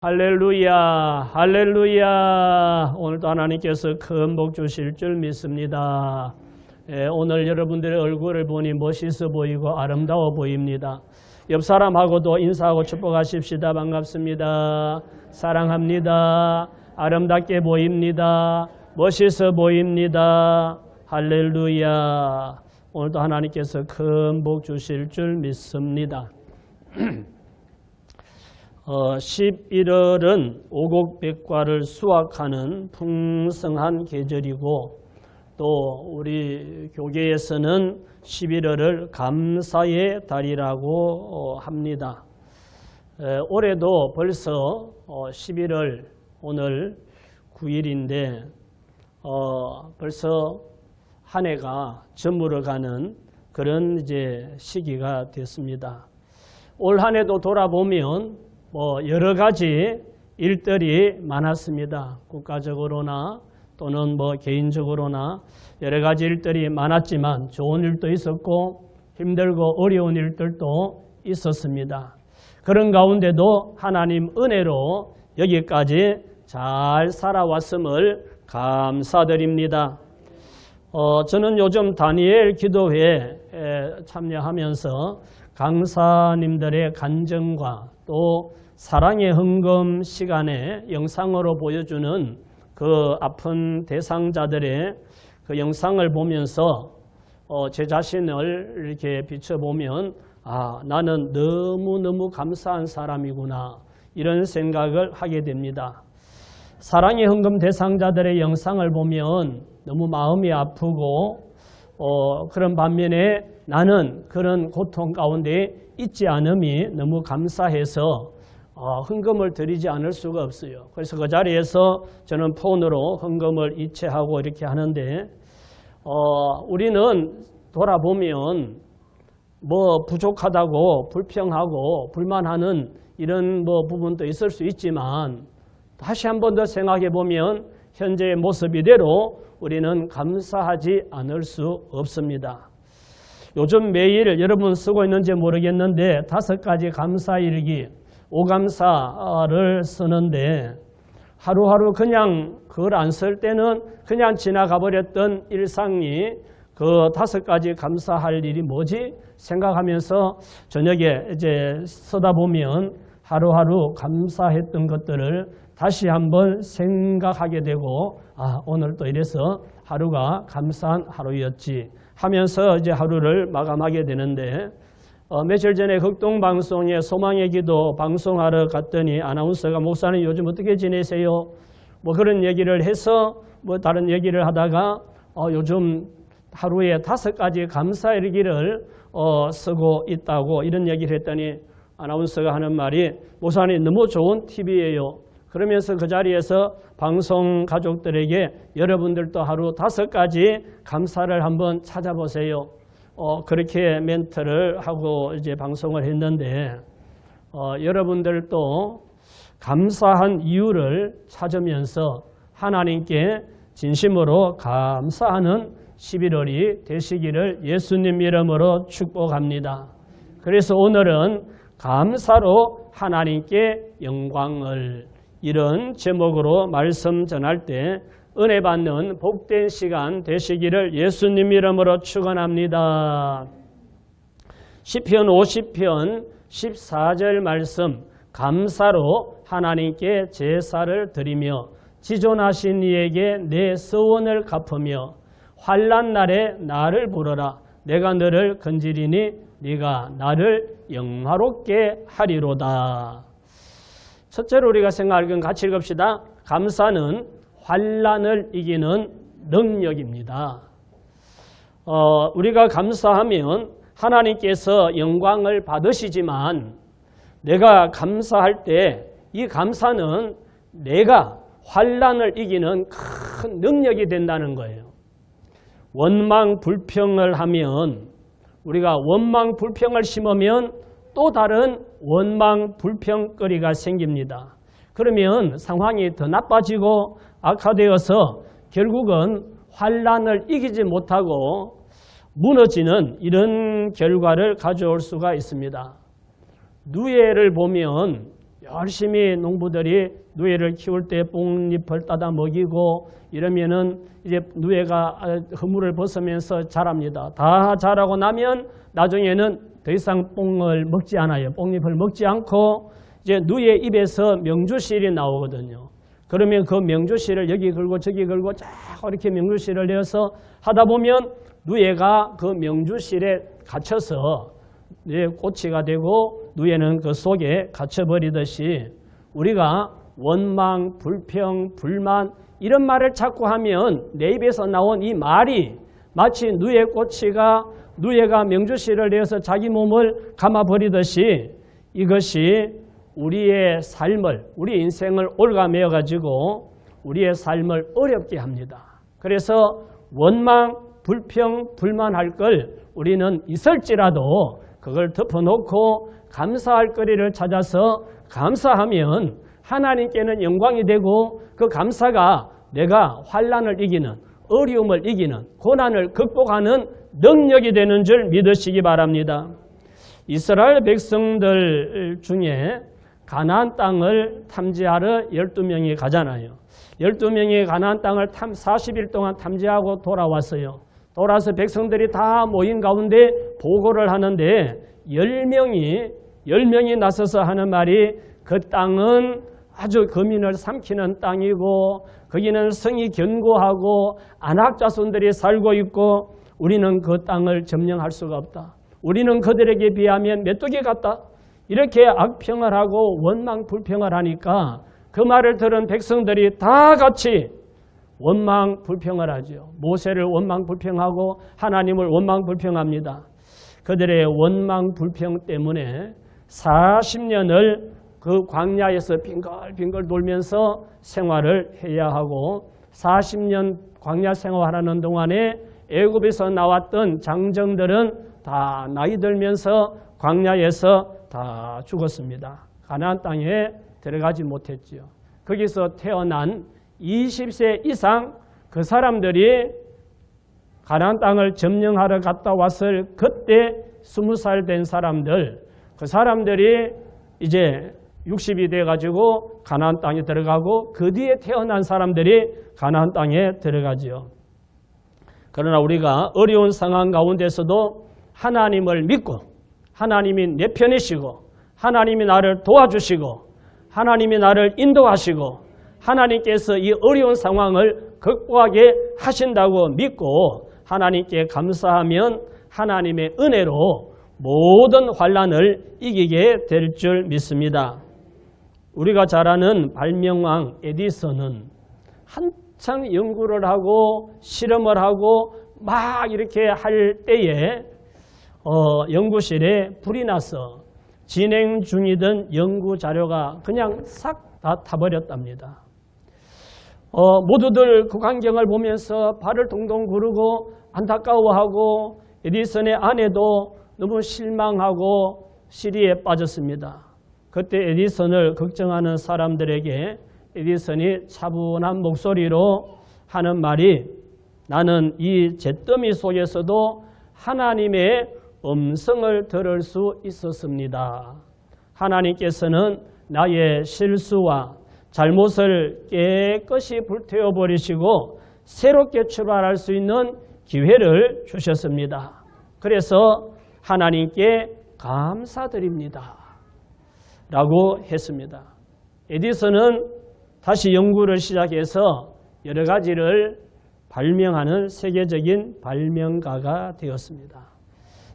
할렐루야, 할렐루야. 오늘도 하나님께서 큰 복 주실 줄 믿습니다. 오늘 여러분들의 얼굴을 보니 멋있어 보이고 아름다워 보입니다. 옆 사람하고도 인사하고 축복하십시다. 반갑습니다. 사랑합니다. 아름답게 보입니다. 멋있어 보입니다. 할렐루야. 오늘도 하나님께서 큰 복 주실 줄 믿습니다. 11월은 오곡백과를 수확하는 풍성한 계절이고 또 우리 교계에서는 11월을 감사의 달이라고 합니다. 올해도 벌써 11월 오늘 9일인데 벌써 한 해가 저물어가는 그런 이제 시기가 됐습니다. 올 한 해도 돌아보면 여러 가지 일들이 많았습니다. 국가적으로나 또는 개인적으로나 여러 가지 일들이 많았지만 좋은 일도 있었고 힘들고 어려운 일들도 있었습니다. 그런 가운데도 하나님 은혜로 여기까지 잘 살아왔음을 감사드립니다. 저는 요즘 다니엘 기도회에 참여하면서 강사님들의 간증과 또 사랑의 헌금 시간에 영상으로 보여주는 그 아픈 대상자들의 그 영상을 보면서 제 자신을 이렇게 비춰보면 나는 너무너무 감사한 사람이구나 이런 생각을 하게 됩니다. 사랑의 헌금 대상자들의 영상을 보면 너무 마음이 아프고 그런 반면에 나는 그런 고통 가운데 있지 않음이 너무 감사해서 헌금을 드리지 않을 수가 없어요. 그래서 그 자리에서 저는 폰으로 헌금을 이체하고 이렇게 하는데 우리는 돌아보면 부족하다고 불평하고 불만하는 이런 부분도 있을 수 있지만 다시 한 번 더 생각해 보면 현재의 모습 이대로 우리는 감사하지 않을 수 없습니다. 요즘 매일 여러분 쓰고 있는지 모르겠는데 5가지 감사일기, 오감사를 쓰는데 하루하루 그냥 그걸 안 쓸 때는 그냥 지나가 버렸던 일상이 그 5가지 감사할 일이 뭐지? 생각하면서 저녁에 이제 쓰다 보면 하루하루 감사했던 것들을 다시 한번 생각하게 되고 오늘 또 이래서 하루가 감사한 하루였지 하면서 이제 하루를 마감하게 되는데 며칠 전에 극동방송에 소망의 기도 방송하러 갔더니 아나운서가 목사님 요즘 어떻게 지내세요? 그런 얘기를 해서 다른 얘기를 하다가 요즘 하루에 5가지 감사일기를 쓰고 있다고 이런 얘기를 했더니 아나운서가 하는 말이 목사님 너무 좋은 팁이에요. 그러면서 그 자리에서 방송 가족들에게 여러분들도 하루 5가지 감사를 한번 찾아보세요. 그렇게 멘트를 하고 이제 방송을 했는데 여러분들도 감사한 이유를 찾으면서 하나님께 진심으로 감사하는 11월이 되시기를 예수님 이름으로 축복합니다. 그래서 오늘은 감사로 하나님께 영광을 이런 제목으로 말씀 전할 때 은혜 받는 복된 시간 되시기를 예수님 이름으로 축원합니다. 시편 50편 14절 말씀 감사로 하나님께 제사를 드리며 지존하신 이에게 내 서원을 갚으며 환난 날에 나를 부르라 내가 너를 건지리니 네가 나를 영화롭게 하리로다. 첫째로 우리가 생각할 건 같이 읽읍시다. 감사는 환난을 이기는 능력입니다. 우리가 감사하면 하나님께서 영광을 받으시지만 내가 감사할 때 이 감사는 내가 환난을 이기는 큰 능력이 된다는 거예요. 원망 불평을 하면 우리가 원망 불평을 심으면 또 다른 원망 불평거리가 생깁니다. 그러면 상황이 더 나빠지고 악화되어서 결국은 환난을 이기지 못하고 무너지는 이런 결과를 가져올 수가 있습니다. 누에를 보면 열심히 농부들이 누에를 키울 때 뽕잎을 따다 먹이고 이러면은 이제 누에가 허물을 벗으면서 자랍니다. 다 자라고 나면 나중에는 더 이상 뽕을 먹지 않아요. 뽕잎을 먹지 않고 이제 누에 입에서 명주실이 나오거든요. 그러면 그 명주실을 여기 걸고 저기 걸고 쫙 이렇게 명주실을 내어서 하다 보면 누에가 그 명주실에 갇혀서 꼬치가 되고 누에는 그 속에 갇혀버리듯이 우리가 원망, 불평, 불만 이런 말을 자꾸 하면 내 입에서 나온 이 말이 마치 누에 꼬치가 누에가 명주실을 내어서 자기 몸을 감아버리듯이 이것이 우리의 삶을, 우리 인생을 올가매어 가지고 우리의 삶을 어렵게 합니다. 그래서 원망, 불평, 불만할 걸 우리는 있을지라도 그걸 덮어놓고 감사할 거리를 찾아서 감사하면 하나님께는 영광이 되고 그 감사가 내가 환난을 이기는, 어려움을 이기는, 고난을 극복하는 능력이 되는 줄 믿으시기 바랍니다. 이스라엘 백성들 중에 가나안 땅을 탐지하러 12명이 가잖아요. 12명이 가나안 땅을 40일 동안 탐지하고 돌아왔어요. 돌아서 백성들이 다 모인 가운데 보고를 하는데 10명이 나서서 하는 말이 그 땅은 아주 거민을 삼키는 땅이고 거기는 성이 견고하고 안악 자손들이 살고 있고 우리는 그 땅을 점령할 수가 없다. 우리는 그들에게 비하면 메뚜기 같다. 이렇게 악평을 하고 원망 불평을 하니까 그 말을 들은 백성들이 다 같이 원망 불평을 하죠. 모세를 원망 불평하고 하나님을 원망 불평합니다. 그들의 원망 불평 때문에 40년을 그 광야에서 빙글빙글 돌면서 생활을 해야 하고 40년 광야 생활하는 동안에 애굽에서 나왔던 장정들은 다 나이 들면서 광야에서 다 죽었습니다. 가나안 땅에 들어가지 못했지요. 거기서 태어난 20세 이상 그 사람들이 가나안 땅을 점령하러 갔다 왔을 그때 20살 된 사람들, 그 사람들이 이제 60이 돼가지고 가나안 땅에 들어가고 그 뒤에 태어난 사람들이 가나안 땅에 들어가지요. 그러나 우리가 어려운 상황 가운데서도 하나님을 믿고 하나님이 내 편이시고 하나님이 나를 도와주시고 하나님이 나를 인도하시고 하나님께서 이 어려운 상황을 극복하게 하신다고 믿고 하나님께 감사하면 하나님의 은혜로 모든 환난을 이기게 될 줄 믿습니다. 우리가 잘 아는 발명왕 에디슨은 한창 연구를 하고 실험을 하고 막 이렇게 할 때에 연구실에 불이 나서 진행 중이던 연구 자료가 그냥 싹 다 타버렸답니다. 모두들 그 광경을 보면서 발을 동동 구르고 안타까워하고 에디슨의 아내도 너무 실망하고 시리에 빠졌습니다. 그때 에디슨을 걱정하는 사람들에게 에디슨이 차분한 목소리로 하는 말이 나는 이 잿더미 속에서도 하나님의 음성을 들을 수 있었습니다. 하나님께서는 나의 실수와 잘못을 깨끗이 불태워버리시고 새롭게 출발할 수 있는 기회를 주셨습니다. 그래서 하나님께 감사드립니다. 라고 했습니다. 에디슨은 다시 연구를 시작해서 여러 가지를 발명하는 세계적인 발명가가 되었습니다.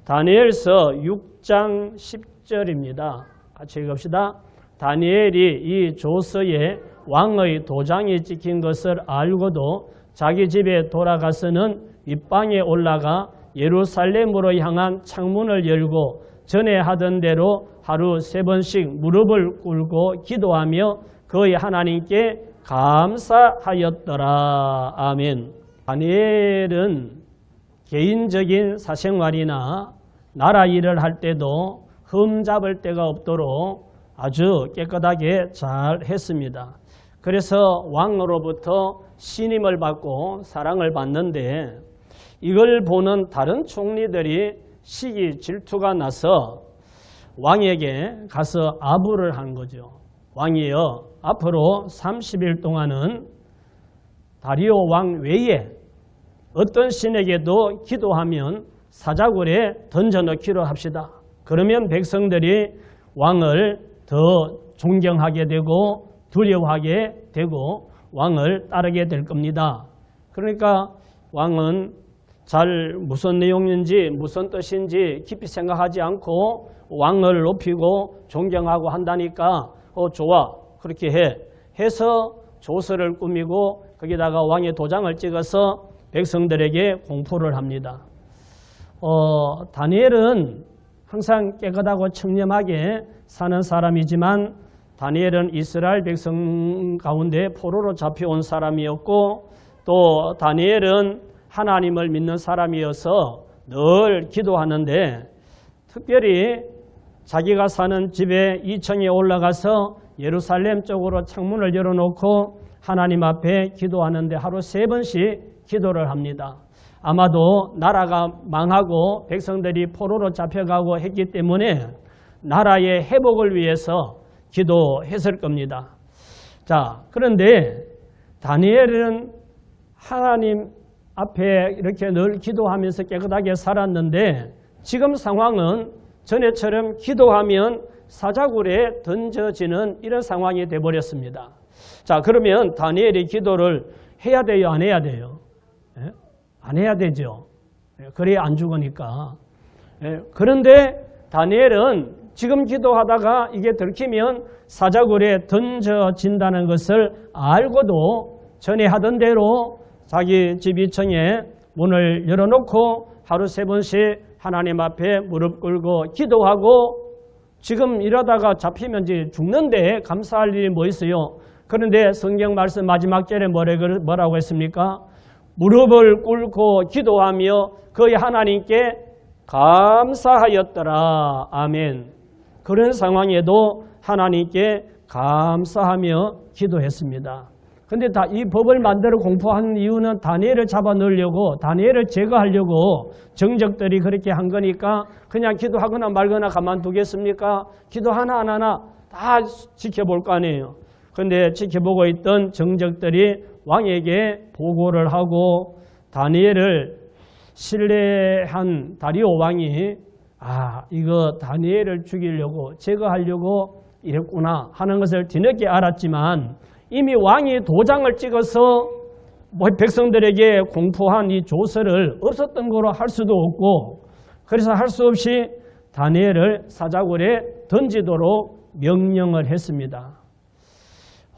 다니엘서 6장 10절입니다. 같이 읽읍시다. 다니엘이 이 조서에 왕의 도장이 찍힌 것을 알고도 자기 집에 돌아가서는 윗방에 올라가 예루살렘으로 향한 창문을 열고 전에 하던 대로 하루 3번씩 무릎을 꿇고 기도하며 그의 하나님께 감사하였더라. 아멘. 다니엘은 개인적인 사생활이나 나라 일을 할 때도 흠잡을 데가 없도록 아주 깨끗하게 잘 했습니다. 그래서 왕으로부터 신임을 받고 사랑을 받는데 이걸 보는 다른 총리들이 시기 질투가 나서 왕에게 가서 아부를 한 거죠. 왕이여 앞으로 30일 동안은 다리오 왕 외에 어떤 신에게도 기도하면 사자굴에 던져넣기로 합시다. 그러면 백성들이 왕을 더 존경하게 되고 두려워하게 되고 왕을 따르게 될 겁니다. 그러니까 왕은 잘 무슨 내용인지 무슨 뜻인지 깊이 생각하지 않고 왕을 높이고 존경하고 한다니까 좋아 그렇게 해서 조서를 꾸미고 거기다가 왕의 도장을 찍어서 백성들에게 공포를 합니다. 다니엘은 항상 깨끗하고 청렴하게 사는 사람이지만 다니엘은 이스라엘 백성 가운데 포로로 잡혀온 사람이었고 또 다니엘은 하나님을 믿는 사람이어서 늘 기도하는데 특별히 자기가 사는 집에 2층에 올라가서 예루살렘 쪽으로 창문을 열어놓고 하나님 앞에 기도하는데 하루 3번씩 기도를 합니다. 아마도 나라가 망하고 백성들이 포로로 잡혀가고 했기 때문에 나라의 회복을 위해서 기도했을 겁니다. 자, 그런데 다니엘은 하나님 앞에 이렇게 늘 기도하면서 깨끗하게 살았는데 지금 상황은 전에처럼 기도하면 사자굴에 던져지는 이런 상황이 되어버렸습니다. 자, 그러면 다니엘이 기도를 해야 돼요? 안 해야 돼요? 예? 안 해야 되죠. 그래야 안 죽으니까. 예? 그런데 다니엘은 지금 기도하다가 이게 들키면 사자굴에 던져진다는 것을 알고도 전에 하던 대로 자기 집 2층에 문을 열어놓고 하루 3번씩 하나님 앞에 무릎 꿇고 기도하고 지금 이러다가 잡히면 이제 죽는데 감사할 일이 뭐 있어요? 그런데 성경 말씀 마지막 절에 뭐라고 했습니까? 무릎을 꿇고 기도하며 거의 하나님께 감사하였더라. 아멘. 그런 상황에도 하나님께 감사하며 기도했습니다. 근데 다 이 법을 만들어 공포한 이유는 다니엘을 잡아 넣으려고 다니엘을 제거하려고 정적들이 그렇게 한 거니까 그냥 기도하거나 말거나 가만두겠습니까? 기도 하나 안 하나 다 지켜볼 거 아니에요. 그런데 지켜보고 있던 정적들이 왕에게 보고를 하고 다니엘을 신뢰한 다리오 왕이 이거 다니엘을 죽이려고 제거하려고 이랬구나 하는 것을 뒤늦게 알았지만 이미 왕이 도장을 찍어서 백성들에게 공포한 이 조서를 없었던 거로 할 수도 없고 그래서 할 수 없이 다니엘을 사자굴에 던지도록 명령을 했습니다.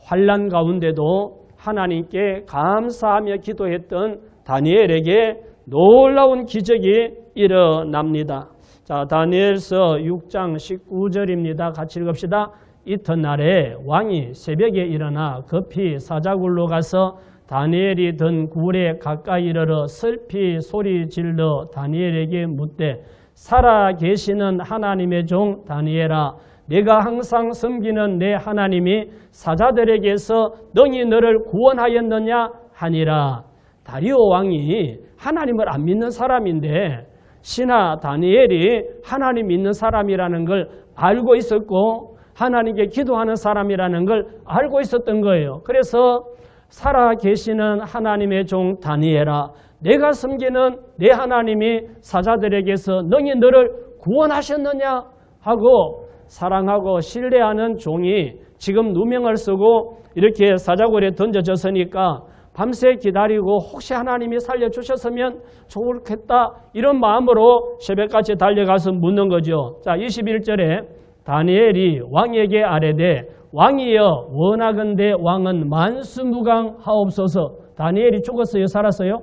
환난 가운데도 하나님께 감사하며 기도했던 다니엘에게 놀라운 기적이 일어납니다. 자, 다니엘서 6장 19절입니다. 같이 읽읍시다. 이튿날에 왕이 새벽에 일어나 급히 사자굴로 가서 다니엘이 든 굴에 가까이 이르러 슬피 소리 질러 다니엘에게 묻되 살아 계시는 하나님의 종 다니엘아 내가 항상 섬기는 내 하나님이 사자들에게서 능히 너를 구원하였느냐 하니라. 다리오 왕이 하나님을 안 믿는 사람인데 신하 다니엘이 하나님 믿는 사람이라는 걸 알고 있었고 하나님께 기도하는 사람이라는 걸 알고 있었던 거예요. 그래서 살아 계시는 하나님의 종 다니엘아 내가 섬기는 내 하나님이 사자들에게서 능히 너를 구원하셨느냐 하고 사랑하고 신뢰하는 종이 지금 누명을 쓰고 이렇게 사자굴에 던져졌으니까 밤새 기다리고 혹시 하나님이 살려주셨으면 좋겠다 이런 마음으로 새벽까지 달려가서 묻는 거죠. 자, 21절에 다니엘이 왕에게 아뢰되 왕이여 원하건대 왕은 만수무강하옵소서. 다니엘이 죽었어요? 살았어요?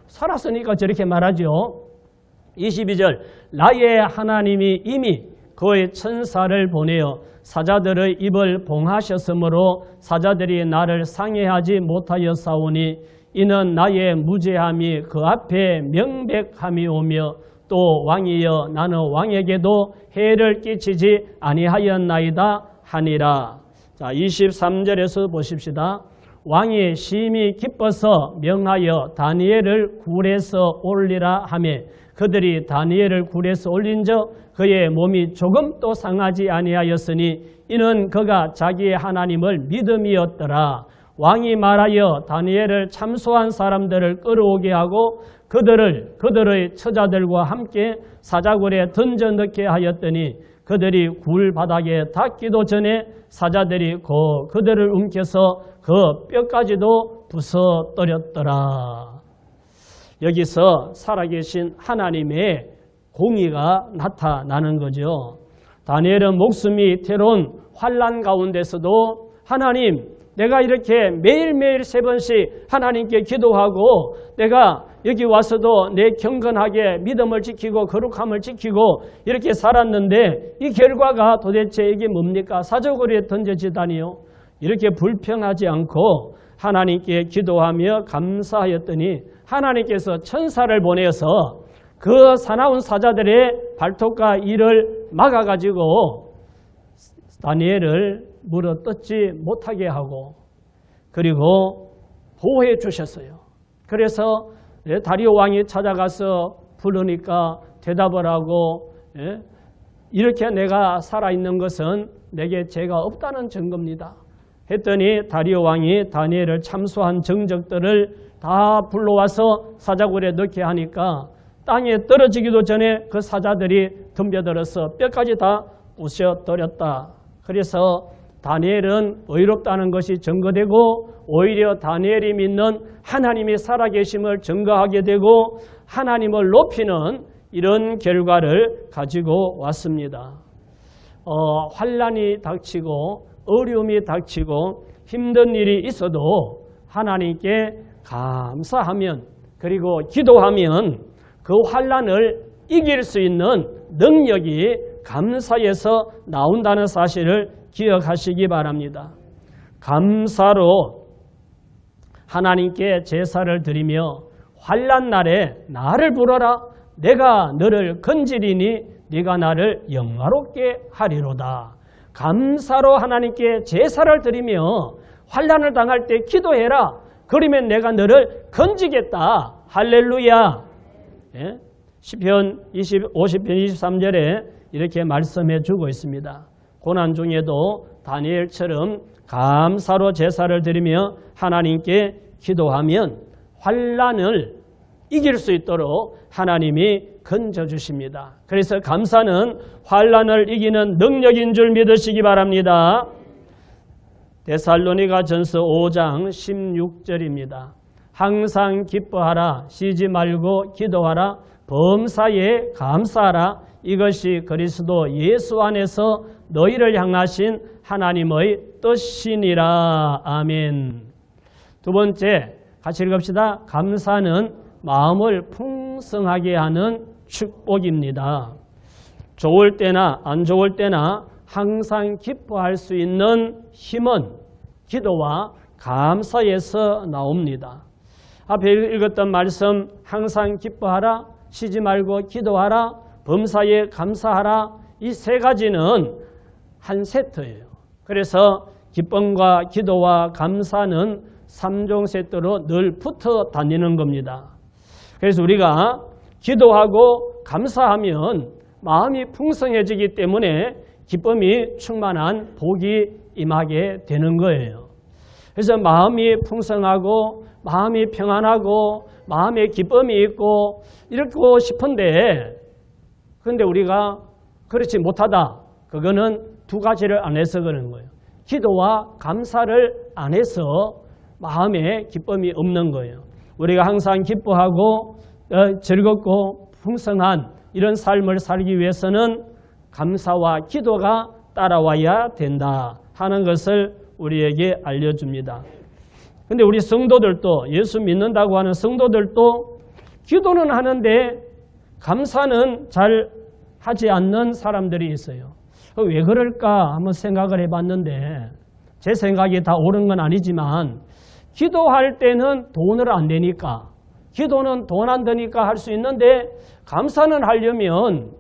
살았으니까 저렇게 말하죠. 22절 나의 하나님이 이미 그의 천사를 보내어 사자들의 입을 봉하셨으므로 사자들이 나를 상해하지 못하였사오니 이는 나의 무죄함이 그 앞에 명백함이 오며 또 왕이여 나는 왕에게도 해를 끼치지 아니하였나이다 하니라. 자, 23절에서 보십시다. 왕이 심히 기뻐서 명하여 다니엘을 굴에서 올리라 하매 그들이 다니엘을 굴에서 올린즉 그의 몸이 조금도 상하지 아니하였으니 이는 그가 자기의 하나님을 믿음이었더라. 왕이 말하여 다니엘을 참소한 사람들을 끌어오게 하고 그들의 처자들과 함께 사자굴에 던져 넣게 하였더니 그들이 굴 바닥에 닿기도 전에 사자들이 그들을 움켜서 그 뼈까지도 부숴뜨렸더라. 여기서 살아계신 하나님의 공의가 나타나는 거죠. 다니엘은 목숨이 태로운 환난 가운데서도 하나님, 내가 이렇게 매일매일 3번씩 하나님께 기도하고 내가 여기 와서도 내 경건하게 믿음을 지키고 거룩함을 지키고 이렇게 살았는데 이 결과가 도대체 이게 뭡니까? 사자굴에 던져지다니요. 이렇게 불평하지 않고 하나님께 기도하며 감사하였더니 하나님께서 천사를 보내서 그 사나운 사자들의 발톱과 이를 막아가지고 다니엘을 물어뜯지 못하게 하고 그리고 보호해 주셨어요. 그래서 다리오 왕이 찾아가서 부르니까 대답을 하고 이렇게 내가 살아있는 것은 내게 죄가 없다는 증거입니다. 했더니 다리오 왕이 다니엘을 참소한 정적들을 다 불러와서 사자굴에 넣게 하니까 땅에 떨어지기도 전에 그 사자들이 덤벼들어서 뼈까지 다 부셔뜨렸다. 그래서 다니엘은 의롭다는 것이 증거되고 오히려 다니엘이 믿는 하나님이 살아계심을 증거하게 되고 하나님을 높이는 이런 결과를 가지고 왔습니다. 환난이 닥치고 어려움이 닥치고 힘든 일이 있어도 하나님께 감사하면 그리고 기도하면 그 환난을 이길 수 있는 능력이 감사에서 나온다는 사실을 기억하시기 바랍니다. 감사로 하나님께 제사를 드리며 환난 날에 나를 부르라 내가 너를 건지리니 네가 나를 영화롭게 하리로다. 감사로 하나님께 제사를 드리며 환난을 당할 때 기도해라. 그러면 내가 너를 건지겠다. 할렐루야. 예? 시편 50편 23절에 이렇게 말씀해 주고 있습니다. 고난 중에도 다니엘처럼 감사로 제사를 드리며 하나님께 기도하면 환난을 이길 수 있도록 하나님이 건져주십니다. 그래서 감사는 환난을 이기는 능력인 줄 믿으시기 바랍니다. 데살로니가전서 5장 16절입니다. 항상 기뻐하라, 쉬지 말고 기도하라, 범사에 감사하라. 이것이 그리스도 예수 안에서 너희를 향하신 하나님의 뜻이니라. 아멘. 두 번째, 같이 읽읍시다. 감사는 마음을 풍성하게 하는 축복입니다. 좋을 때나 안 좋을 때나 항상 기뻐할 수 있는 힘은 기도와 감사에서 나옵니다. 앞에 읽었던 말씀 항상 기뻐하라, 쉬지 말고 기도하라, 범사에 감사하라. 이 세 가지는 한 세트예요. 그래서 기쁨과 기도와 감사는 3종 세트로 늘 붙어 다니는 겁니다. 그래서 우리가 기도하고 감사하면 마음이 풍성해지기 때문에 기쁨이 충만한 복이 임하게 되는 거예요. 그래서 마음이 풍성하고 마음이 평안하고 마음에 기쁨이 있고 이렇고 싶은데 그런데 우리가 그렇지 못하다. 그거는 두 가지를 안 해서 그런 거예요. 기도와 감사를 안 해서 마음에 기쁨이 없는 거예요. 우리가 항상 기뻐하고 즐겁고 풍성한 이런 삶을 살기 위해서는 감사와 기도가 따라와야 된다 하는 것을 우리에게 알려줍니다. 근데 우리 성도들도 예수 믿는다고 하는 성도들도 기도는 하는데 감사는 잘 하지 않는 사람들이 있어요. 왜 그럴까 한번 생각을 해봤는데 제 생각이 다 옳은 건 아니지만 기도할 때는 돈을 안 내니까 기도는 돈 안 드니까 할 수 있는데 감사는 하려면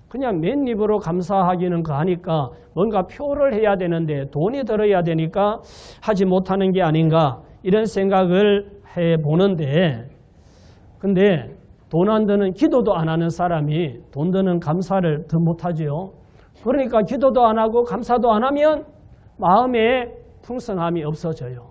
그냥 맨입으로 감사하기는 하니까 뭔가 표를 해야 되는데 돈이 들어야 되니까 하지 못하는 게 아닌가 이런 생각을 해보는데, 근데 돈 안 드는 기도도 안 하는 사람이 돈 드는 감사를 더 못하지요. 그러니까 기도도 안 하고 감사도 안 하면 마음에 풍성함이 없어져요.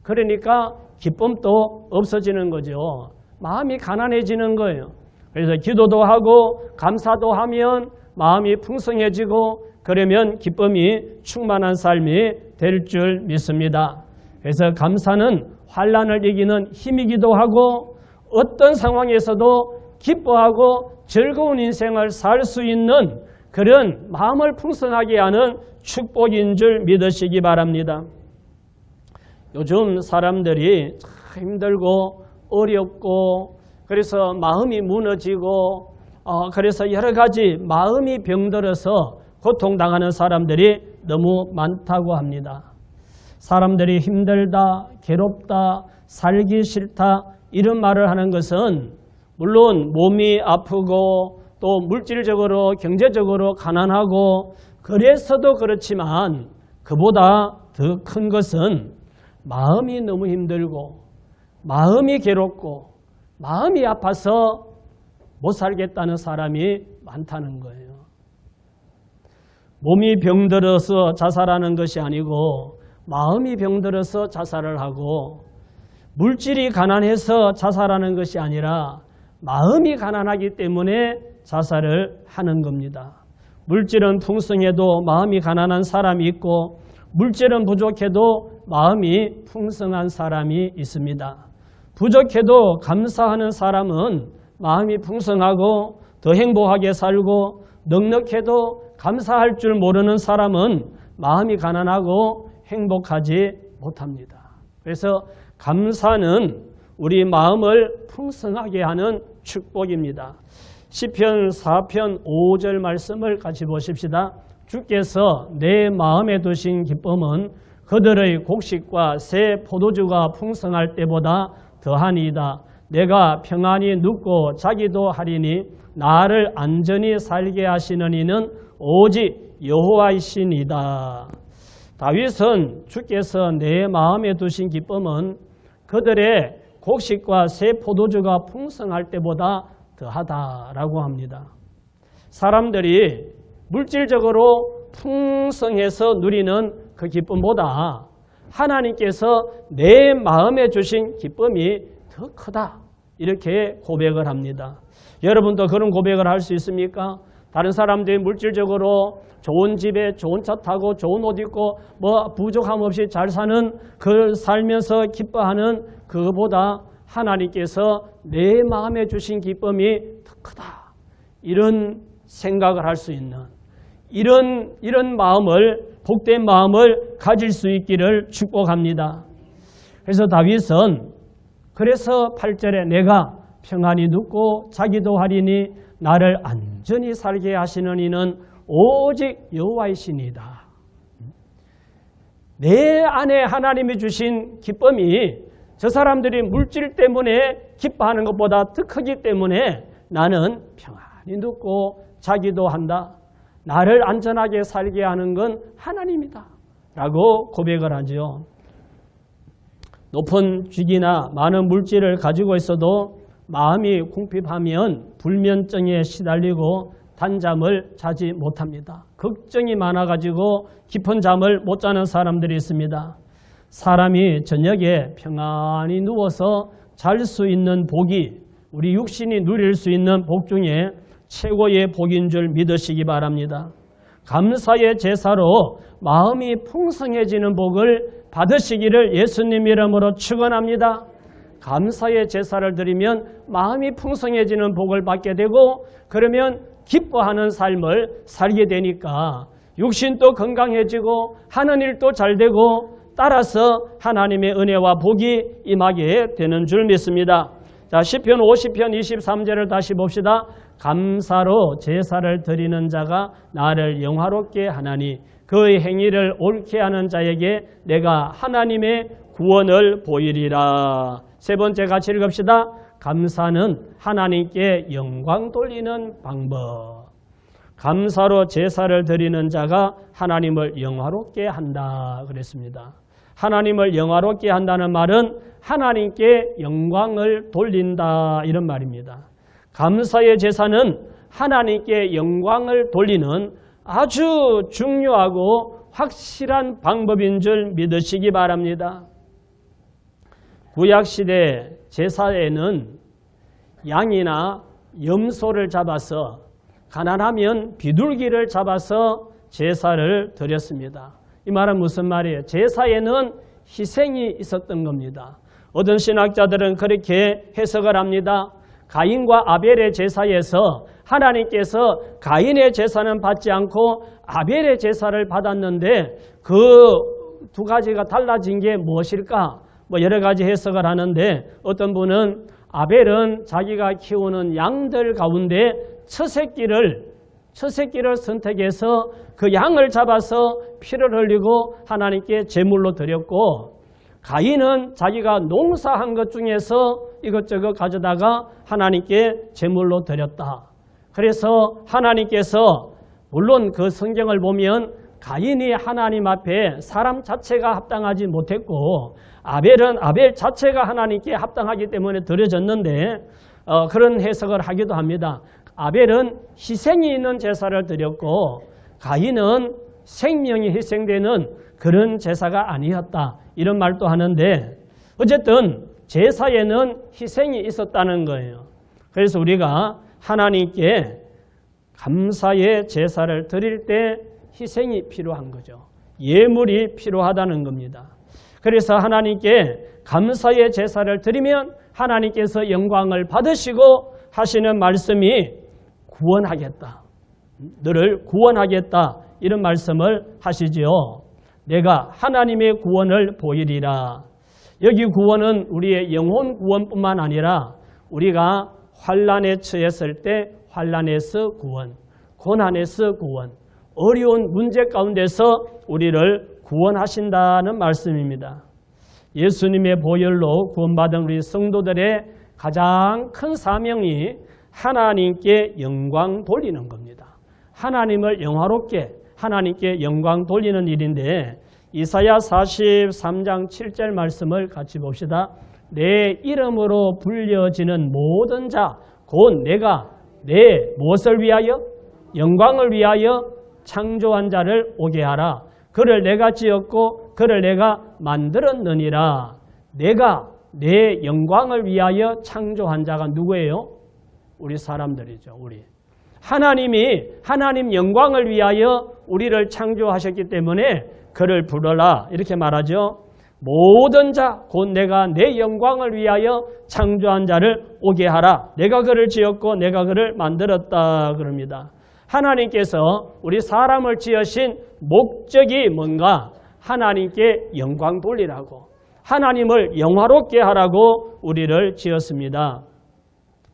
그러니까 기쁨도 없어지는 거죠. 마음이 가난해지는 거예요. 그래서 기도도 하고 감사도 하면 마음이 풍성해지고 그러면 기쁨이 충만한 삶이 될 줄 믿습니다. 그래서 감사는 환난을 이기는 힘이기도 하고 어떤 상황에서도 기뻐하고 즐거운 인생을 살 수 있는 그런 마음을 풍성하게 하는 축복인 줄 믿으시기 바랍니다. 요즘 사람들이 참 힘들고 어렵고 그래서 마음이 무너지고 그래서 여러 가지 마음이 병들어서 고통당하는 사람들이 너무 많다고 합니다. 사람들이 힘들다, 괴롭다, 살기 싫다 이런 말을 하는 것은 물론 몸이 아프고 또 물질적으로 경제적으로 가난하고 그래서도 그렇지만 그보다 더 큰 것은 마음이 너무 힘들고 마음이 괴롭고 마음이 아파서 못 살겠다는 사람이 많다는 거예요. 몸이 병들어서 자살하는 것이 아니고 마음이 병들어서 자살을 하고 물질이 가난해서 자살하는 것이 아니라 마음이 가난하기 때문에 자살을 하는 겁니다. 물질은 풍성해도 마음이 가난한 사람이 있고 물질은 부족해도 마음이 풍성한 사람이 있습니다. 부족해도 감사하는 사람은 마음이 풍성하고 더 행복하게 살고 넉넉해도 감사할 줄 모르는 사람은 마음이 가난하고 행복하지 못합니다. 그래서 감사는 우리 마음을 풍성하게 하는 축복입니다. 시편 4편 5절 말씀을 같이 보십시다. 주께서 내 마음에 두신 기쁨은 그들의 곡식과 새 포도주가 풍성할 때보다 더하니이다. 내가 평안히 눕고 자기도 하리니 나를 안전히 살게 하시는 이는 오직 여호와이시니이다. 다윗은 주께서 내 마음에 두신 기쁨은 그들의 곡식과 새 포도주가 풍성할 때보다 더하다라고 합니다. 사람들이 물질적으로 풍성해서 누리는 그 기쁨보다 하나님께서 내 마음에 주신 기쁨이 더 크다 이렇게 고백을 합니다. 여러분도 그런 고백을 할 수 있습니까? 다른 사람들이 물질적으로 좋은 집에 좋은 차 타고 좋은 옷 입고 뭐 부족함 없이 잘 사는 그 살면서 기뻐하는 그보다 하나님께서 내 마음에 주신 기쁨이 더 크다. 이런 생각을 할 수 있는 이런 마음을 복된 마음을 가질 수 있기를 축복합니다. 그래서 다윗은 그래서 8절에 내가 평안히 눕고 자기도 하리니 나를 안전히 살게 하시는 이는 오직 여호와이시니이다. 내 안에 하나님이 주신 기쁨이 저 사람들이 물질 때문에 기뻐하는 것보다 더 크기 때문에 나는 평안히 눕고 자기도 한다. 나를 안전하게 살게 하는 건 하나님이다 라고 고백을 하죠. 높은 직이나 많은 물질을 가지고 있어도 마음이 궁핍하면 불면증에 시달리고 단잠을 자지 못합니다. 걱정이 많아가지고 깊은 잠을 못 자는 사람들이 있습니다. 사람이 저녁에 평안히 누워서 잘 수 있는 복이 우리 육신이 누릴 수 있는 복 중에 최고의 복인 줄 믿으시기 바랍니다. 감사의 제사로 마음이 풍성해지는 복을 받으시기를 예수님 이름으로 축원합니다. 감사의 제사를 드리면 마음이 풍성해지는 복을 받게 되고 그러면 기뻐하는 삶을 살게 되니까 육신도 건강해지고 하는 일도 잘 되고 따라서 하나님의 은혜와 복이 임하게 되는 줄 믿습니다. 자, 시편 50편 23절을 다시 봅시다. 감사로 제사를 드리는 자가 나를 영화롭게 하나니 그의 행위를 옳게 하는 자에게 내가 하나님의 구원을 보이리라. 세 번째 같이 읽읍시다. 감사는 하나님께 영광 돌리는 방법. 감사로 제사를 드리는 자가 하나님을 영화롭게 한다 그랬습니다. 하나님을 영화롭게 한다는 말은 하나님께 영광을 돌린다 이런 말입니다. 감사의 제사는 하나님께 영광을 돌리는 아주 중요하고 확실한 방법인 줄 믿으시기 바랍니다. 구약시대 제사에는 양이나 염소를 잡아서 가난하면 비둘기를 잡아서 제사를 드렸습니다. 이 말은 무슨 말이에요? 제사에는 희생이 있었던 겁니다. 어떤 신학자들은 그렇게 해석을 합니다. 가인과 아벨의 제사에서 하나님께서 가인의 제사는 받지 않고 아벨의 제사를 받았는데 그 두 가지가 달라진 게 무엇일까? 여러 가지 해석을 하는데 어떤 분은 아벨은 자기가 키우는 양들 가운데 처새끼를 선택해서 그 양을 잡아서 피를 흘리고 하나님께 제물로 드렸고 가인은 자기가 농사한 것 중에서 이것저것 가져다가 하나님께 제물로 드렸다. 그래서 하나님께서 물론 그 성경을 보면 가인이 하나님 앞에 사람 자체가 합당하지 못했고 아벨은 아벨 자체가 하나님께 합당하기 때문에 드려졌는데 그런 해석을 하기도 합니다. 아벨은 희생이 있는 제사를 드렸고 가인은 생명이 희생되는 그런 제사가 아니었다. 이런 말도 하는데 어쨌든 제사에는 희생이 있었다는 거예요. 그래서 우리가 하나님께 감사의 제사를 드릴 때 희생이 필요한 거죠. 예물이 필요하다는 겁니다. 그래서 하나님께 감사의 제사를 드리면 하나님께서 영광을 받으시고 하시는 말씀이 구원하겠다. 너를 구원하겠다. 이런 말씀을 하시지요. 내가 하나님의 구원을 보이리라. 여기 구원은 우리의 영혼 구원뿐만 아니라 우리가 환난에 처했을 때 환난에서 구원, 고난에서 구원, 어려운 문제 가운데서 우리를 구원하신다는 말씀입니다. 예수님의 보혈로 구원받은 우리 성도들의 가장 큰 사명이 하나님께 영광 돌리는 겁니다. 하나님을 영화롭게 하나님께 영광 돌리는 일인데 이사야 43장 7절 말씀을 같이 봅시다. 내 이름으로 불려지는 모든 자 곧 내가 내 무엇을 위하여? 영광을 위하여 창조한 자를 오게 하라. 그를 내가 지었고 그를 내가 만들었느니라. 내가 내 영광을 위하여 창조한 자가 누구예요? 우리 사람들이죠. 우리. 하나님이 하나님 영광을 위하여 우리를 창조하셨기 때문에 그를 부르라 이렇게 말하죠. 모든 자 곧 내가 내 영광을 위하여 창조한 자를 오게 하라. 내가 그를 지었고 내가 그를 만들었다 그럽니다. 하나님께서 우리 사람을 지으신 목적이 뭔가? 하나님께 영광 돌리라고, 하나님을 영화롭게 하라고 우리를 지었습니다.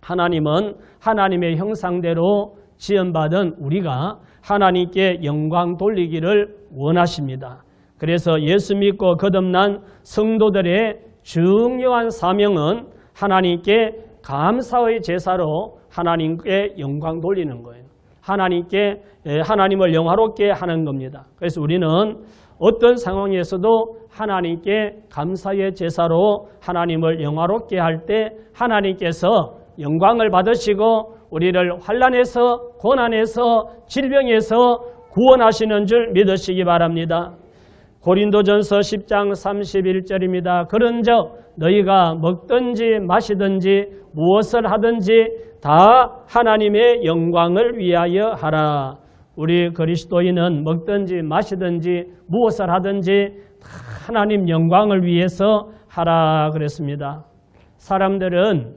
하나님은 하나님의 형상대로 지음받은 우리가 하나님께 영광 돌리기를 원하십니다. 그래서 예수 믿고 거듭난 성도들의 중요한 사명은 하나님께 감사의 제사로 하나님께 영광 돌리는 거예요. 하나님을 영화롭게 하는 겁니다. 그래서 우리는 어떤 상황에서도 하나님께 감사의 제사로 하나님을 영화롭게 할 때 하나님께서 영광을 받으시고 우리를 환난에서 고난에서 질병에서 구원하시는 줄 믿으시기 바랍니다. 고린도전서 10장 31절입니다. 그런즉 너희가 먹든지 마시든지 무엇을 하든지 다 하나님의 영광을 위하여 하라. 우리 그리스도인은 먹든지 마시든지 무엇을 하든지 다 하나님 영광을 위해서 하라 그랬습니다. 사람들은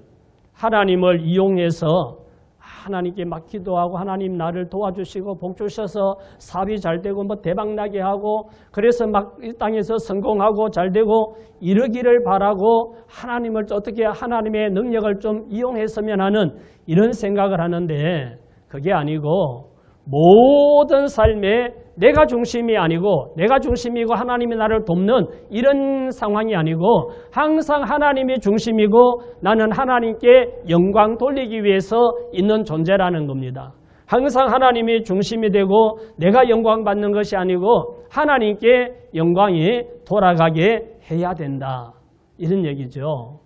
하나님을 이용해서 하나님께 막 기도하고 하나님 나를 도와주시고 복 주셔서 사업이 잘 되고 대박 나게 하고 그래서 막 이 땅에서 성공하고 잘 되고 이러기를 바라고 하나님을 어떻게 하나님의 능력을 좀 이용했으면 하는 이런 생각을 하는데 그게 아니고 모든 삶에 내가 중심이 아니고 내가 중심이고 하나님이 나를 돕는 이런 상황이 아니고 항상 하나님이 중심이고 나는 하나님께 영광 돌리기 위해서 있는 존재라는 겁니다. 항상 하나님이 중심이 되고 내가 영광 받는 것이 아니고 하나님께 영광이 돌아가게 해야 된다. 이런 얘기죠.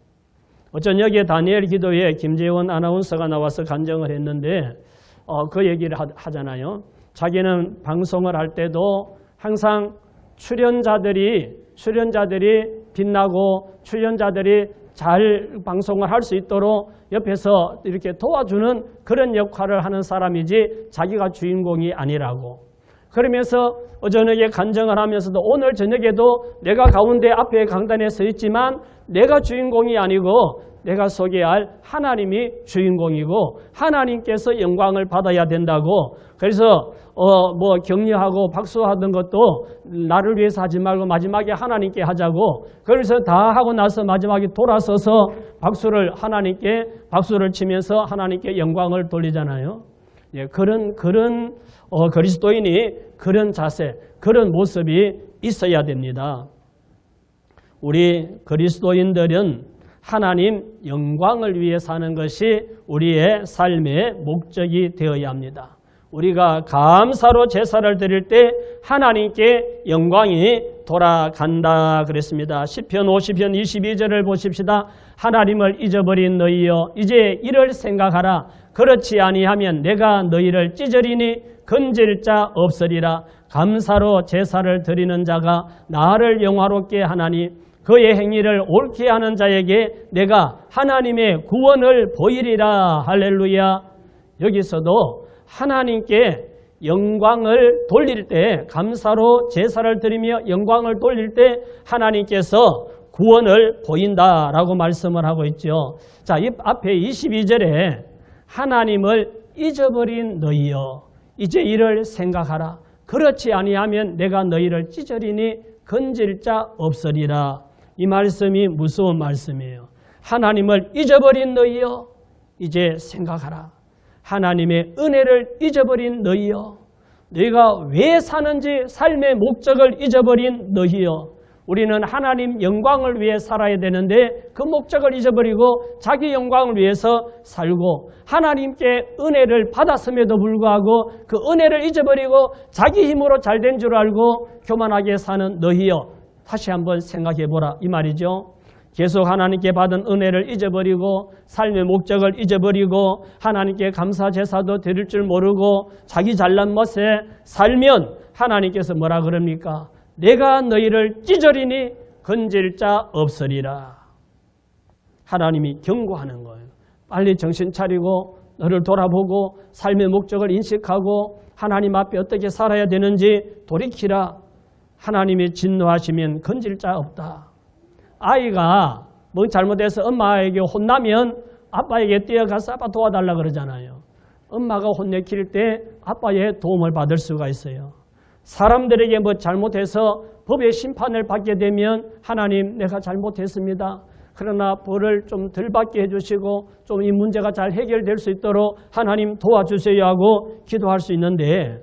어쩐 여기에 다니엘 기도에 김재원 아나운서가 나와서 간증을 했는데 그 얘기를 하잖아요. 자기는 방송을 할 때도 항상 출연자들이 빛나고 출연자들이 잘 방송을 할 수 있도록 옆에서 이렇게 도와주는 그런 역할을 하는 사람이지 자기가 주인공이 아니라고. 그러면서 저녁에 간증을 하면서도 오늘 저녁에도 내가 가운데 앞에 강단에 서 있지만 내가 주인공이 아니고 내가 소개할 하나님이 주인공이고 하나님께서 영광을 받아야 된다고. 그래서 뭐 격려하고 박수하던 것도 나를 위해서 하지 말고 마지막에 하나님께 하자고. 그래서 다 하고 나서 마지막에 돌아서서 하나님께 박수를 치면서 하나님께 영광을 돌리잖아요. 예, 그런 그리스도인이 그런 자세, 그런 모습이 있어야 됩니다. 우리 그리스도인들은 하나님 영광을 위해 사는 것이 우리의 삶의 목적이 되어야 합니다. 우리가 감사로 제사를 드릴 때 하나님께 영광이 돌아간다 그랬습니다. 시편 50편 22절을 보십시다. 하나님을 잊어버린 너희여 이제 이를 생각하라. 그렇지 아니하면 내가 너희를 찢으리니 건질 자 없으리라. 감사로 제사를 드리는 자가 나를 영화롭게 하나니 그의 행위를 옳게 하는 자에게 내가 하나님의 구원을 보이리라. 할렐루야. 여기서도 하나님께 영광을 돌릴 때, 감사로 제사를 드리며 영광을 돌릴 때 하나님께서 구원을 보인다라고 말씀을 하고 있죠. 자, 이 앞에 22절에 하나님을 잊어버린 너희여 이제 이를 생각하라. 그렇지 아니하면 내가 너희를 찢으리니 건질 자 없으리라. 이 말씀이 무서운 말씀이에요. 하나님을 잊어버린 너희여 이제 생각하라. 하나님의 은혜를 잊어버린 너희여 너희가 왜 사는지 삶의 목적을 잊어버린 너희여 우리는 하나님 영광을 위해 살아야 되는데 그 목적을 잊어버리고 자기 영광을 위해서 살고 하나님께 은혜를 받았음에도 불구하고 그 은혜를 잊어버리고 자기 힘으로 잘된 줄 알고 교만하게 사는 너희여 다시 한번 생각해 보라 이 말이죠. 계속 하나님께 받은 은혜를 잊어버리고 삶의 목적을 잊어버리고 하나님께 감사 제사도 드릴 줄 모르고 자기 잘난 멋에 살면 하나님께서 뭐라 그럽니까? 내가 너희를 찢으리니 건질 자 없으리라. 하나님이 경고하는 거예요. 빨리 정신 차리고 너를 돌아보고 삶의 목적을 인식하고 하나님 앞에 어떻게 살아야 되는지 돌이키라. 하나님이 진노하시면 건질 자 없다. 아이가 뭐 잘못해서 엄마에게 혼나면 아빠에게 뛰어가서 아빠 도와달라 그러잖아요. 엄마가 혼내킬 때 아빠의 도움을 받을 수가 있어요. 사람들에게 뭐 잘못해서 법의 심판을 받게 되면 하나님 내가 잘못했습니다. 그러나 벌을 좀 덜 받게 해주시고 좀 이 문제가 잘 해결될 수 있도록 하나님 도와주세요 하고 기도할 수 있는데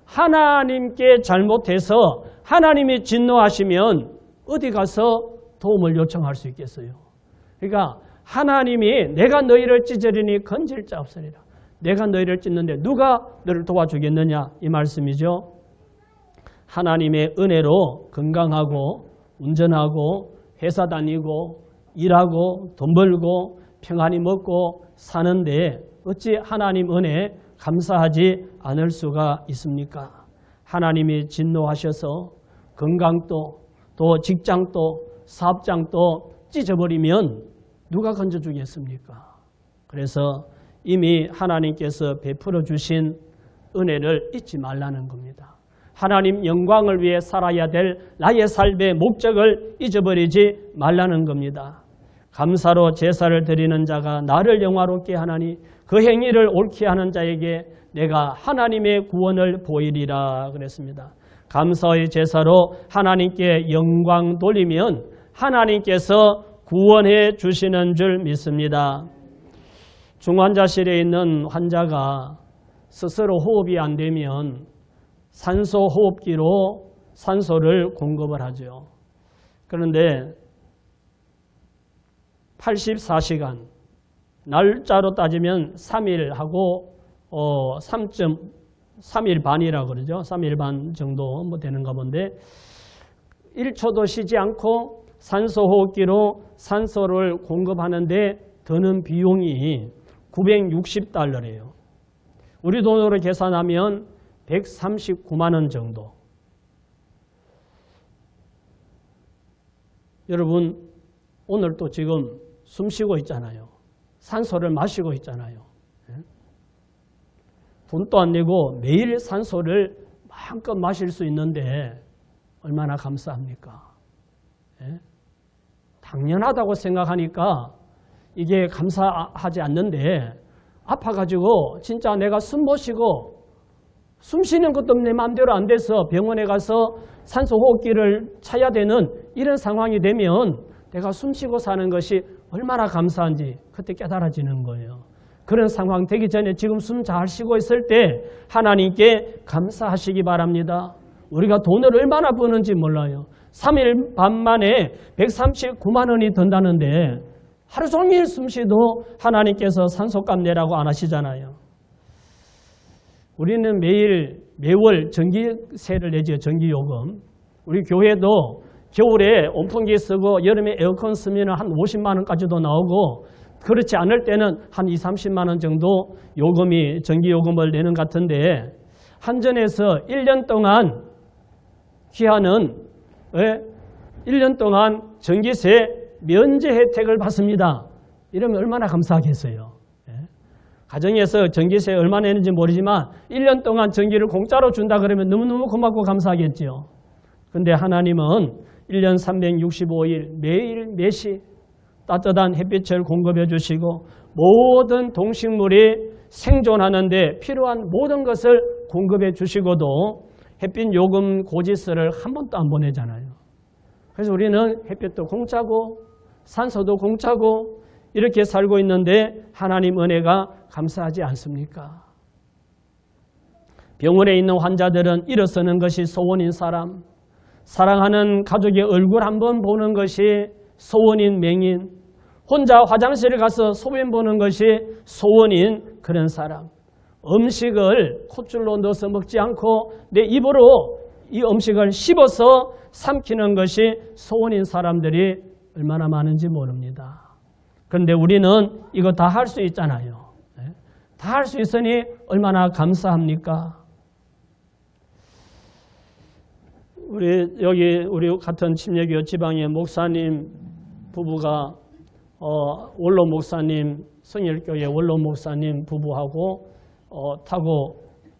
하나님께 잘못해서 하나님이 진노하시면 어디 가서 도움을 요청할 수 있겠어요. 그러니까 하나님이 내가 너희를 찢으리니 건질 자 없으리라. 내가 너희를 찢는데 누가 너를 도와주겠느냐 이 말씀이죠. 하나님의 은혜로 건강하고 운전하고 회사 다니고 일하고 돈 벌고 평안히 먹고 사는데 어찌 하나님 은혜 감사하지 않을 수가 있습니까? 하나님이 진노하셔서 건강도 또 직장도 사업장도 찢어버리면 누가 건져주겠습니까? 그래서 이미 하나님께서 베풀어 주신 은혜를 잊지 말라는 겁니다. 하나님 영광을 위해 살아야 될 나의 삶의 목적을 잊어버리지 말라는 겁니다. 감사로 제사를 드리는 자가 나를 영화롭게 하나니 그 행위를 옳게 하는 자에게 내가 하나님의 구원을 보이리라 그랬습니다. 감사의 제사로 하나님께 영광 돌리면 하나님께서 구원해 주시는 줄 믿습니다. 중환자실에 있는 환자가 스스로 호흡이 안 되면 산소 호흡기로 산소를 공급을 하죠. 그런데 84시간, 날짜로 따지면 3일하고 3일 반이라고 그러죠. 3일 반 정도 뭐 되는가 본데 1초도 쉬지 않고 산소호흡기로 산소를 공급하는데 드는 비용이 $960래요. 우리 돈으로 계산하면 139만 원 정도. 여러분 오늘 또 지금 숨 쉬고 있잖아요. 산소를 마시고 있잖아요. 돈도 안 내고 매일 산소를 마음껏 마실 수 있는데 얼마나 감사합니까? 당연하다고 생각하니까 이게 감사하지 않는데 아파가지고 진짜 내가 숨 못 쉬고 숨 쉬는 것도 내 마음대로 안 돼서 병원에 가서 산소호흡기를 차야 되는 이런 상황이 되면 내가 숨 쉬고 사는 것이 얼마나 감사한지 그때 깨달아지는 거예요. 그런 상황 되기 전에 지금 숨 잘 쉬고 있을 때 하나님께 감사하시기 바랍니다. 우리가 돈을 얼마나 버는지 몰라요. 3일 반 만에 139만 원이 든다는데 하루 종일 숨 쉬도 하나님께서 산소값 내라고 안 하시잖아요. 우리는 매월 전기세를 내죠. 전기요금. 우리 교회도 겨울에 온풍기 쓰고 여름에 에어컨 쓰면 한 50만 원까지도 나오고 그렇지 않을 때는 한 20, 30만 원 정도 요금이 전기요금을 내는 것 같은데 한전에서 1년 동안 귀하는 1년 동안 전기세 면제 혜택을 받습니다. 이러면 얼마나 감사하겠어요. 가정에서 전기세 얼마 내는지 모르지만 1년 동안 전기를 공짜로 준다 그러면 너무너무 고맙고 감사하겠죠. 그런데 하나님은 1년 365일 매일 매시 따뜻한 햇빛을 공급해 주시고 모든 동식물이 생존하는 데 필요한 모든 것을 공급해 주시고도 햇빛 요금 고지서를 한 번도 안 보내잖아요. 그래서 우리는 햇빛도 공짜고 산소도 공짜고 이렇게 살고 있는데 하나님 은혜가 감사하지 않습니까? 병원에 있는 환자들은 일어서는 것이 소원인 사람, 사랑하는 가족의 얼굴 한번 보는 것이 소원인 맹인, 혼자 화장실에 가서 소변 보는 것이 소원인 그런 사람, 음식을 콧줄로 넣어서 먹지 않고 내 입으로 이 음식을 씹어서 삼키는 것이 소원인 사람들이 얼마나 많은지 모릅니다. 그런데 우리는 이거 다 할 수 있잖아요. 다 할 수 있으니 얼마나 감사합니까? 우리 같은 침례교회 지방의 목사님 부부가 원로 목사님 성일교회 원로 목사님 부부하고 타고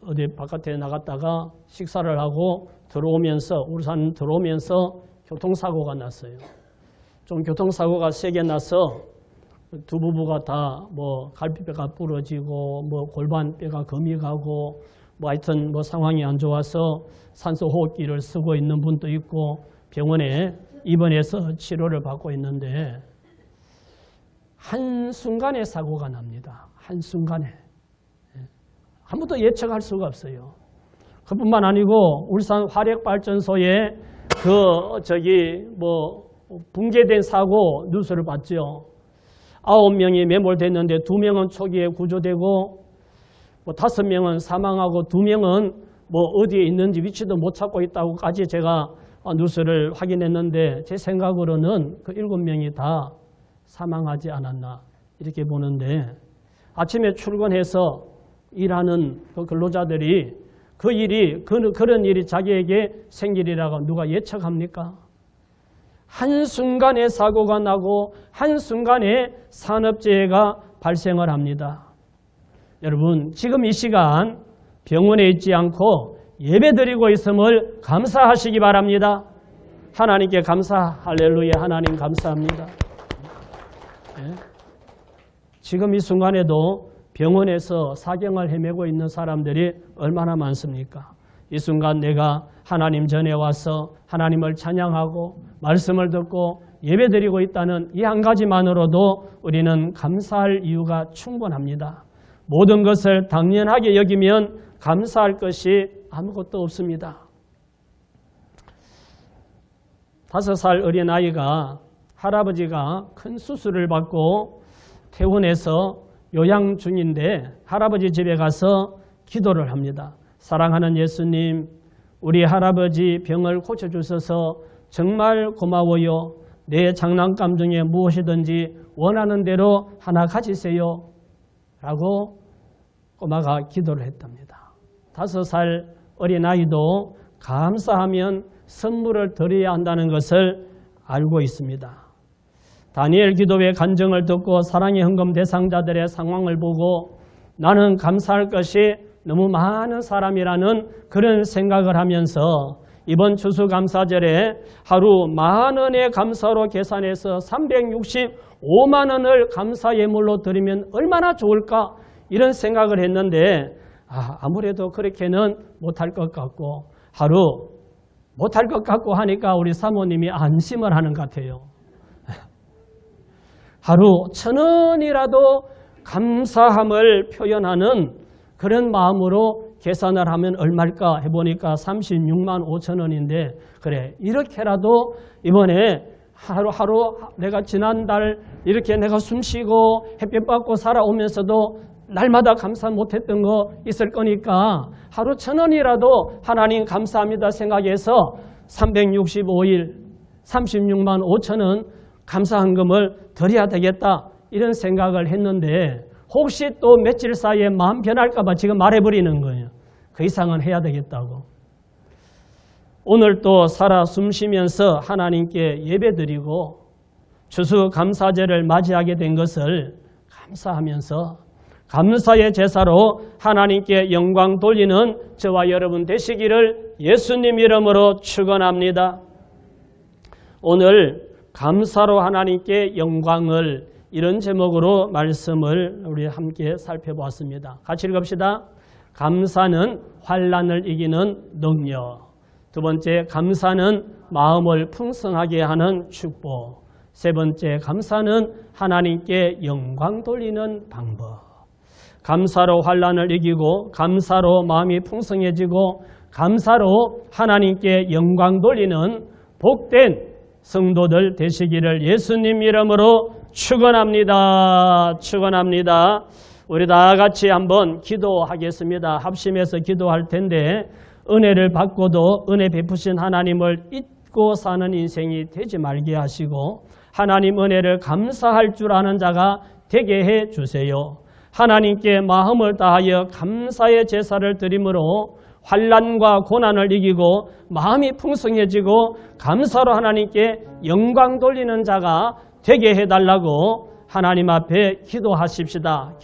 어디 바깥에 나갔다가 식사를 하고 들어오면서 울산 들어오면서 교통사고가 났어요. 좀 교통사고가 세게 나서 두 부부가 다 뭐 갈비뼈가 부러지고 뭐 골반뼈가 금이 가고 뭐 하여튼 뭐 상황이 안 좋아서 산소호흡기를 쓰고 있는 분도 있고 병원에 입원해서 치료를 받고 있는데 한순간에 사고가 납니다. 한순간에. 아무도 예측할 수가 없어요. 그뿐만 아니고 울산 화력발전소에 붕괴된 사고 뉴스를 봤죠. 9명이 매몰됐는데 2명은 초기에 구조되고 5명은 사망하고 2명은 어디에 있는지 위치도 못 찾고 있다고까지 제가 뉴스를 확인했는데 제 생각으로는 그 7명이 다 사망하지 않았나 이렇게 보는데 아침에 출근해서 일하는 그 근로자들이 그런 일이 자기에게 생기리라고 누가 예측합니까? 한순간에 사고가 나고 한순간에 산업재해가 발생을 합니다. 여러분 지금 이 시간 병원에 있지 않고 예배드리고 있음을 감사하시기 바랍니다. 하나님께 할렐루야 하나님 감사합니다. 지금 이 순간에도 병원에서 사경을 헤매고 있는 사람들이 얼마나 많습니까? 이 순간 내가 하나님 전에 와서 하나님을 찬양하고 말씀을 듣고 예배드리고 있다는 이 한 가지만으로도 우리는 감사할 이유가 충분합니다. 모든 것을 당연하게 여기면 감사할 것이 아무것도 없습니다. 5살 어린아이가 할아버지가 큰 수술을 받고 퇴원해서 요양 중인데 할아버지 집에 가서 기도를 합니다. 사랑하는 예수님, 우리 할아버지 병을 고쳐주셔서 정말 고마워요. 내 장난감 중에 무엇이든지 원하는 대로 하나 가지세요. 라고 꼬마가 기도를 했답니다. 5살 어린아이도 감사하면 선물을 드려야 한다는 것을 알고 있습니다. 다니엘 기도의 간증을 듣고 사랑의 헌금 대상자들의 상황을 보고 나는 감사할 것이 너무 많은 사람이라는 그런 생각을 하면서 이번 추수감사절에 하루 10,000원의 감사로 계산해서 365만 원을 감사 예물로 드리면 얼마나 좋을까 이런 생각을 했는데 아무래도 그렇게는 못할 것 같고 하루 못할 것 같고 하니까 우리 사모님이 안심을 하는 것 같아요. 하루 1,000원이라도 감사함을 표현하는 그런 마음으로 계산을 하면 얼마일까 해보니까 36만 5천 원인데 그래 이렇게라도 이번에 하루하루 내가 지난달 이렇게 내가 숨쉬고 햇볕 받고 살아오면서도 날마다 감사 못했던 거 있을 거니까 하루 1,000원이라도 하나님 감사합니다 생각해서 365일 36만 5천 원 감사헌금을 드려야 되겠다 이런 생각을 했는데 혹시 또 며칠 사이에 마음 변할까 봐 지금 말해버리는 거예요. 그 이상은 해야 되겠다고. 오늘 또 살아 숨쉬면서 하나님께 예배드리고 추수감사절을 맞이하게 된 것을 감사하면서 감사의 제사로 하나님께 영광 돌리는 저와 여러분 되시기를 예수님 이름으로 축원합니다. 오늘 감사로 하나님께 영광을 이런 제목으로 말씀을 우리 함께 살펴보았습니다. 같이 읽읍시다. 감사는 환난을 이기는 능력. 두 번째, 감사는 마음을 풍성하게 하는 축복. 세 번째, 감사는 하나님께 영광 돌리는 방법. 감사로 환난을 이기고 감사로 마음이 풍성해지고 감사로 하나님께 영광 돌리는 복된 성도들 되시기를 예수님 이름으로 축원합니다. 축원합니다. 우리 다 같이 한번 기도하겠습니다. 합심해서 기도할 텐데 은혜를 받고도 은혜 베푸신 하나님을 잊고 사는 인생이 되지 말게 하시고 하나님 은혜를 감사할 줄 아는 자가 되게 해 주세요. 하나님께 마음을 다하여 감사의 제사를 드림으로 환난과 고난을 이기고 마음이 풍성해지고 감사로 하나님께 영광 돌리는 자가 되게 해달라고 하나님 앞에 기도하십시다.